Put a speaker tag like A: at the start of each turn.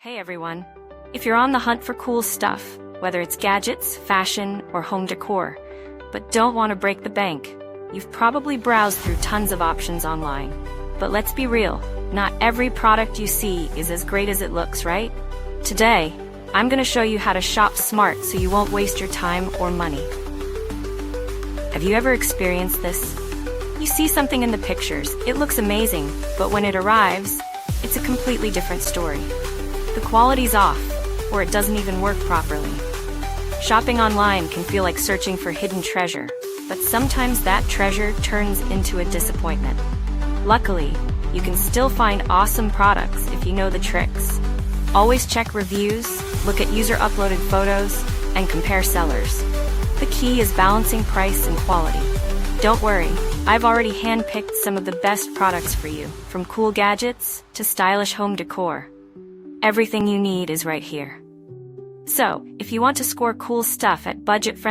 A: Hey everyone! If you're on the hunt for cool stuff, whether it's gadgets, fashion, or home decor, but don't want to break the bank, you've probably browsed through tons of options online. But let's be real, not every product you see is as great as it looks, right? Today, I'm going to show you how to shop smart so you won't waste your time or money. Have you ever experienced this? You see something in the pictures, it looks amazing, but when it arrives, it's a completely different story. The quality's off, or it doesn't even work properly. Shopping online can feel like searching for hidden treasure, but sometimes that treasure turns into a disappointment. Luckily, you can still find awesome products if you know the tricks. Always check reviews, look at user-uploaded photos, and compare sellers. The key is balancing price and quality. Don't worry, I've already handpicked some of the best products for you, from cool gadgets to stylish home decor. Everything you need is right here. So, if you want to score cool stuff at budget-friendly